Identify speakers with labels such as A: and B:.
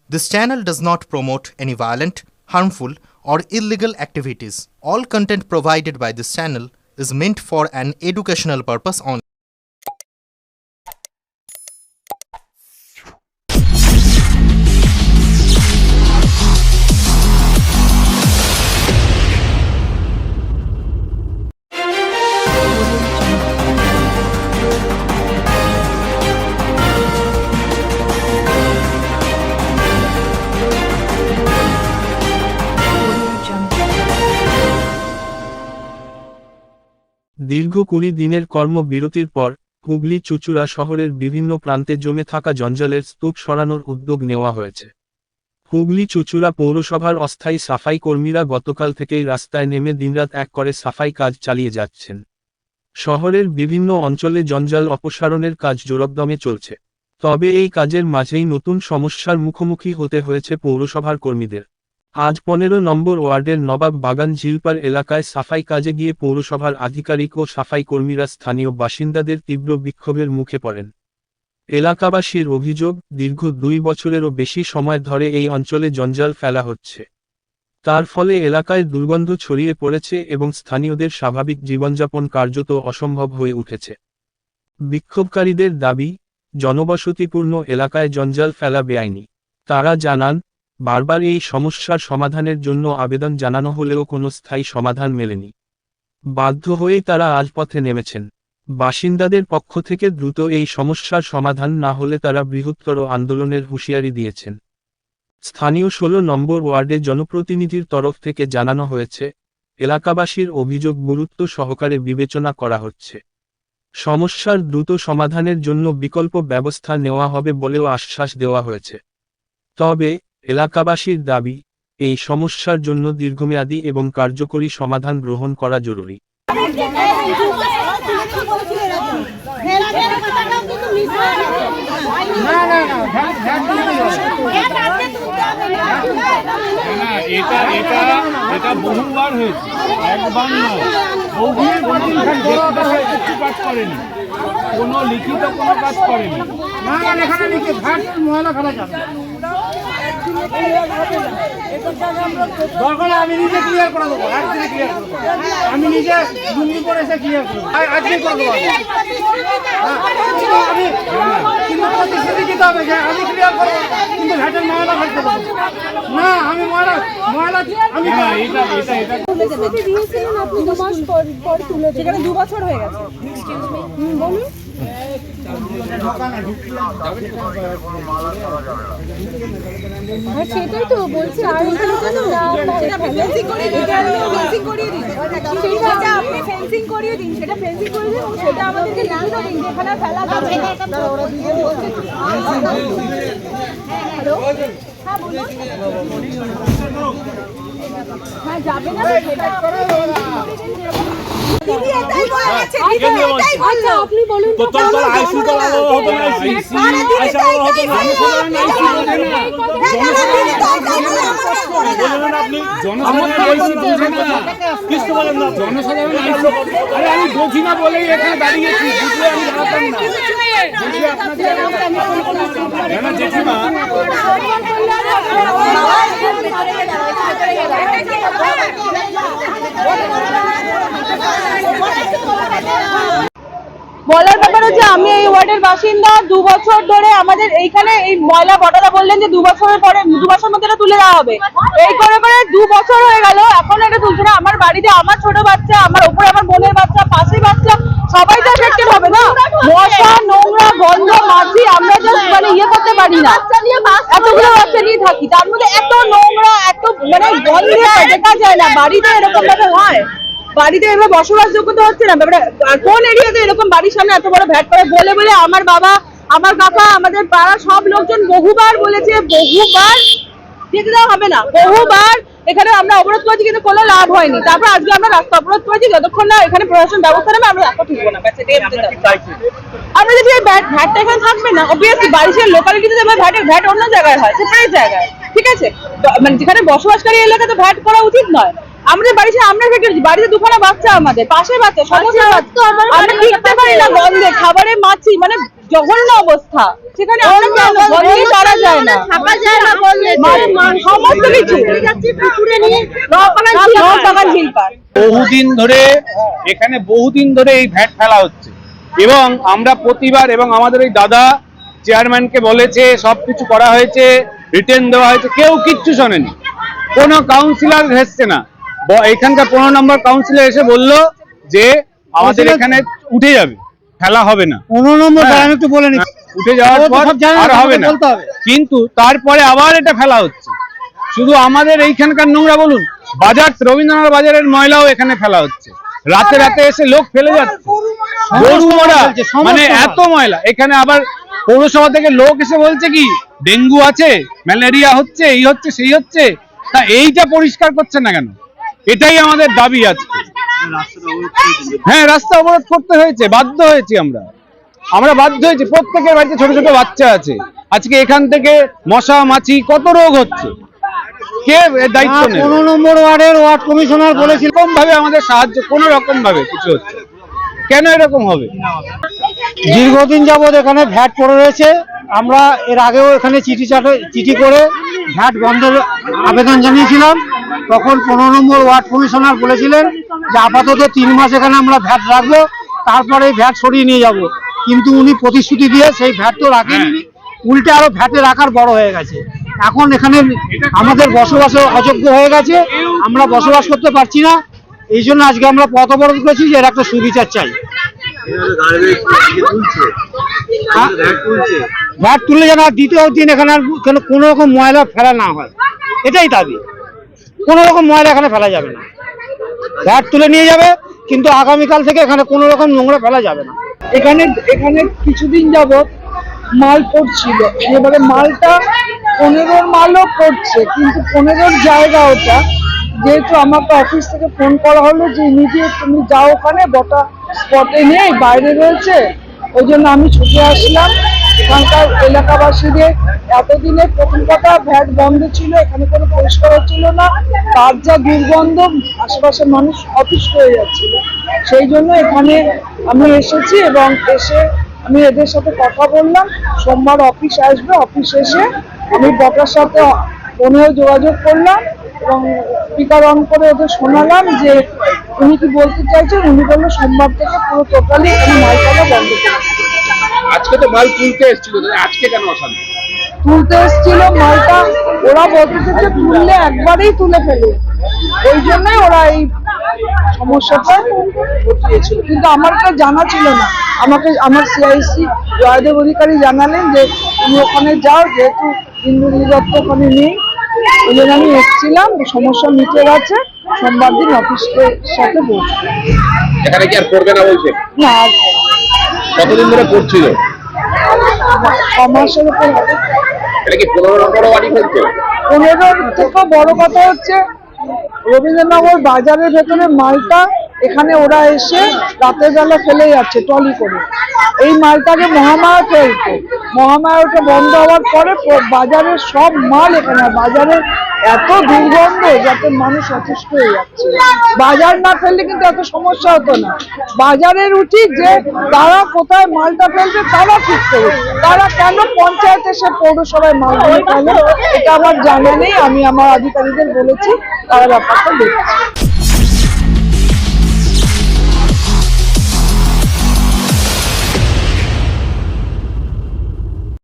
A: This channel does not promote any violent, harmful, or illegal activities. All content provided by this channel is meant for an educational purpose only.
B: দীর্ঘ ২০ দিনের কর্মবিরতির পর হুগলি চুঁচুড়া শহরের বিভিন্ন প্রান্তে জমে থাকা জঞ্জালের স্তূপ সরানোর উদ্যোগ নেওয়া হয়েছে। হুগলি চুঁচুড়া পৌরসভার অস্থায়ী সাফাই কর্মীরা গতকাল থেকেই রাস্তায় নেমে দিনরাত এক করে সাফাই কাজ চালিয়ে যাচ্ছেন। শহরের বিভিন্ন অঞ্চলে জঞ্জাল অপসারণের কাজ জোরকদমে চলছে। তবে এই কাজের মাঝেই নতুন সমস্যার মুখোমুখি হতে হয়েছে পৌরসভার কর্মীদের। আজ ১৫ নম্বর ওয়ার্ডের নবাব বাগান ঝিলপাড় এলাকায় সাফাই কাজে গিয়ে পৌরসভার আধিকারিক ও সাফাই কর্মীরা স্থানীয় বাসিন্দাদের তীব্র বিক্ষোভের মুখে পড়েন। এলাকাবাসীর অভিযোগ, দীর্ঘ ২ বছরেরও বেশি সময় ধরে এই অঞ্চলে জঞ্জাল ফেলা হচ্ছে। তার ফলে এলাকায় দুর্গন্ধ ছড়িয়ে পড়েছে এবং স্থানীয়দের স্বাভাবিক জীবনযাপন কার্যত অসম্ভব হয়ে উঠেছে। বিক্ষোভকারীদের দাবি, জনবসতিপূর্ণ এলাকায় জঞ্জাল ফেলা বেআইনি। তারা জানান, বারবার এই সমস্যার সমাধানের জন্য আবেদন জানানো হলেও কোনো স্থায়ী সমাধান মেলেনি। বাধ্য হয়েই তারা আজ পথে নেমেছেন। বাসিন্দাদের পক্ষ থেকে দ্রুত এই সমস্যার সমাধান না হলে তারা বৃহত্তর আন্দোলনের হুঁশিয়ারি দিয়েছেন। স্থানীয় ১৬ নম্বর ওয়ার্ডে জনপ্রতিনিধির তরফ থেকে জানানো হয়েছে, এলাকাবাসীর অভিযোগ গুরুত্ব সহকারে বিবেচনা করা হচ্ছে। সমস্যার দ্রুত সমাধানের জন্য বিকল্প ব্যবস্থা নেওয়া হবে বলেও আশ্বাস দেওয়া হয়েছে। তবে এলাকাবাসীর দাবি, এই সমস্যার জন্য দীর্ঘমেয়াদী এবং কার্যকরী সমাধান গ্রহণ করা জরুরি।
C: এটা বহুবার হয়েছে, একবার নয়, বহুবার কিছু কাজ করেনি, কোনো লিখিত কোনো কাজ করেনি। এখানে লিখে ঘাট ময়লা ফেলা যাবে, দরকার আমি নিজে ক্লিয়ার করে দেবো, একদিনে ক্লিয়ার করে দেবো, আমি নিজে দুর্নীতি করে এসে ক্লিয়ার করে দেবো, আজকে করে দেবো। আমি কিন্তু প্রতিশ্রুতি দিতে হবে যে আমি ক্লিয়ার করবো, কিন্তু ঘাটের ময়লা ফেলতে পারবো না। আমি ময়লা আমি
D: আপনি 2 মাস পর তুলে সেখানে 2 বছর হয়ে গেছে। বলুন, সেটাই তো বলছি। আর ফেন্সিং করিয়ে দিন, সেটা ফেন্সিং করে দিন, সেটা আমাদেরকে লিখিত দিন যেখানে ফেলা যাবে। হ্যালো, হ্যাঁ বলুন। হ্যাঁ যাবে না, দিদি এটাই বলে গেছে, দিদি এটাই বললো। আপনি বলুন তো কোন আইসি তো ভালো হবে না, আইসি আইসা হবে না, আমি বললাম না আইসি হবে না, বললেন আপনি জনসাধারণ আইসি বুঝেন না, কিছু বলেন না, জনসাধারণ আইসি। আরে আমি বুঝি না বলেই এখানে দাঁড়িয়েছি, বুঝলে আমি দাঁড়াতাম না, বুঝি আপনাদের জানা জেঠিমা।
E: বলার ব্যাপার হচ্ছে, আমি এই ওয়ার্ডের বাসিন্দা। 2 বছর ধরে আমাদের এইখানে এই ময়লা বটালা বললেন যে 2 বছরের পরে 2 বছর মধ্যে এটা তুলে দেওয়া হবে। এই করে করে 2 বছর হয়ে গেল, এখন এটা তুলছে না। আমার বাড়িতে আমার ছোট বাচ্চা, আমার উপরে আমার বোনের বাচ্চা, পাশে বাচ্চা, সবাই তো এফেক্টেড হবে না। মশা, নোংরা, গন্ধ, মাছি, আমরা জাস্ট মানে ইয়ে করতে পারি না। এতগুলো বাচ্চা নিয়ে থাকি, তার মধ্যে এত নোংরা, এত মানে গন্ধে দেখা যায় না। বাড়িতে এরকম ভাবে হয়, বাড়িতে এবার বসবাসযোগ্য তো হচ্ছে না। আর কোন এরিয়াতে এরকম বাড়ির সামনে এত বড় ভ্যাট করে বলে বলে আমার বাবা, আমার কাকা, আমাদের পাড়া সব লোকজন বহুবার বলেছে, বহুবার যেতে দেওয়া হবে না, বহুবার এখানে আমরা অবরোধ করেছি, কিন্তু কোনো লাভ হয়নি। তারপর আজকে আমরা রাস্তা অবরোধ করেছি, যতক্ষণ না এখানে প্রশাসন ব্যবস্থা নেবে আমরা রাস্তা তুলবো না। আমরা যদি এই ভ্যাটটা এখানে থাকবে না, অবভিয়াসলি বাড়ির লোকালিটিতে ভ্যাট অন্য জায়গায় হয়, সেপারেট জায়গায়, ঠিক আছে, মানে যেখানে বসবাসকারী এলাকাতে ভ্যাট করা উচিত নয়। আমাদের বাড়িতে আমরা ফেকেছি, বাড়িতে 2খানা বাচ্চা, আমাদের পাশে বাচ্চা, সমস্ত আমরা টিকতে পারি না গন্ধে, খাবারে মাছি, মানে জঘন্য অবস্থা, সেখানে আমরা বললেই তারা যায় না, থাকা যায় না, বললে সমস্ত কিছু
C: বহুদিন ধরে এই ভ্যাট ফেলা হচ্ছে এবং আমরা প্রতিবার এবং আমাদের এই দাদা চেয়ারম্যানকে বলেছে, সবকিছু করা হয়েছে, রিটেন দেওয়া হয়েছে, কেউ কিচ্ছু শোনেনি। কোনো কাউন্সিলর এসছে না। এখানকার 15 নম্বর কাউন্সিলর এসে বলল যে আমাদের এখানে উঠে যাবে, ফেলা হবে না।
D: 15 নম্বর আমি একটু বলে নি,
C: উঠে যাওয়ার পর আর হবে না, কিন্তু তারপরে আবার এটা ফেলা হচ্ছে। শুধু আমাদের এইখানকার নোংরা বলুন, বাজার রবীন্দ্রনাথ বাজারের ময়লাও এখানে ফেলা হচ্ছে। রাতে রাতে এসে লোক ফেলে যাচ্ছে, গরু মরা, মানে এত ময়লা। এখানে আবার পৌরসভা থেকে লোক এসে বলছে কি ডেঙ্গু আছে, ম্যালেরিয়া হচ্ছে, এই হচ্ছে সেই হচ্ছে, তা এইটা পরিষ্কার করছে না কেন? এটাই আমাদের দাবি আজকে। হ্যাঁ, রাস্তা অবরোধ করতে হয়েছে, বাধ্য হয়েছি আমরা বাধ্য হয়েছি। প্রত্যেকের বাড়িতে ছোট ছোট বাচ্চা আছে। আজকে এখান থেকে মশা মাছি কত রোগ হচ্ছে, কে দায়িত্ব নেবে?
D: 15 নম্বর ওয়ার্ডের ওয়ার্ড কমিশনার বলেছিল
C: এরকম ভাবে আমাদের সাহায্য কোন রকম ভাবে কিছু হচ্ছে, কেন এরকম হবে?
D: দীর্ঘদিন যাবৎ এখানে ভ্যাট পড়ে রয়েছে। আমরা এর আগেও এখানে চিঠি করে ভ্যাট বন্ধের আবেদন জানিয়েছিলাম। তখন 15 নম্বর ওয়ার্ড কমিশনার বলেছিলেন যে আপাতত 3 মাস এখানে আমরা ভ্যাট রাখবো, তারপরে ভ্যাট সরিয়ে নিয়ে যাব। কিন্তু উনি প্রতিশ্রুতি দিয়ে সেই ভ্যাট তো রাখেননি, উল্টে আরো ভ্যাটের আকার বড় হয়ে গেছে। এখন এখানে আমাদের বসবাসে অযোগ্য হয়ে গেছে, আমরা বসবাস করতে পারছি না। এই জন্য আজকে আমরা পথ অবরোধ করেছি যে এর একটা সুবিচার চাই। ভ্যাট তুলে যেন দ্বিতীয় দিন এখানে কোনো রকম ময়লা ফেলা না হয়, এটাই দাবি। কোনো রকম ময়লা এখানে ফেলা যাবে না, ভ্যাট তুলে নিয়ে যাবে, কিন্তু আগামীকাল থেকে এখানে কোনো রকম নোংরা ফেলা যাবে না।
F: এখানে কিছুদিন যাবত মাল পড়ছিল, এবারে মালটা 15 মালও পড়ছে, কিন্তু 15 জায়গা ওটা। যেহেতু আমাকে অফিস থেকে ফোন করা হলো যে ইমিডিয়েট তুমি যাও, ওখানে বটা স্পটে নেই, বাইরে রয়েছে, ওই জন্য আমি ছুটে আসলাম। এখানকার এলাকাবাসীদের এতদিনে প্রথম কথা ভ্যাট বন্ধ ছিল, এখানে কোনো পরিষ্কার হচ্ছিল না, তার যা দুর্গন্ধ, আশেপাশের মানুষ অতিষ্ঠ হয়ে যাচ্ছিল। সেই জন্য এখানে আমি এসেছি এবং এসে আমি এদের সাথে কথা বললাম। সোমবার অফিস আসবে, অফিস এসে আমি বটার সাথে ফোনেও যোগাযোগ করলাম এবং স্পিকার অন করে ওদের শোনালাম যে উনি কি বলতে চাইছেন। উনি বললো সোমবার থেকে পুরো টোটালি এখানে মাল ফেলা বন্ধ করে।
C: আজকে তো মাল তুলতে এসেছিল, আজকে কেন অশান্তি?
F: তুলতে এসেছিল মালটা, ওরা বলতেছে যে তুললে একবারেই তুলে ফেলে, ওই জন্যই ওরা এই সমস্যাটা ঘটিয়েছিল। কিন্তু আমার তো জানা ছিল না, আমাকে আমার সিআইসি জয়দেব অধিকারী জানালেন যে তুমি ওখানে যাও, যেহেতু ইন্দুরি দত্ত ওখানে নেই, ওই জন্য আমি এসেছিলাম। সমস্যা মিটে গেছে, সোমবার দিন অফিসের সাথে বসবো।
C: এখানে কি আর করবে না বলছে?
F: না,
C: কতদিন ধরে পড়ছিল?
F: 6 মাসের উপর হবে।
C: এটা কি 15 নম্বর ওয়ার্ডই ফেলছে?
F: 15 থেকে বড় কথা হচ্ছে রবীন্দ্রনগর বাজারের ভেতরে মালটা এখানে ওরা এসে রাতের বেলা ফেলে যাচ্ছে ট্রলি করে। এই মালটাকে মহামায়া ফেলতো, মহামায়াটা বন্ধ হওয়ার পরে বাজারের সব মাল এখানে, বাজারের এত দুর্গন্ধ যাতে মানুষ অতিষ্ঠ হয়ে যাচ্ছে। বাজার না ফেললে কিন্তু এত সমস্যা হতো না। বাজারের উচিত যে তারা কোথায় মালটা ফেলবে তারা ঠিক করবে, তারা কেন পঞ্চায়েত এসে পৌরসভায় মালগুলো ফেলে এটা আমার জানা নেই। আমি আমার আধিকারিকদের বলেছি, তারা ব্যাপারটা দেখছে।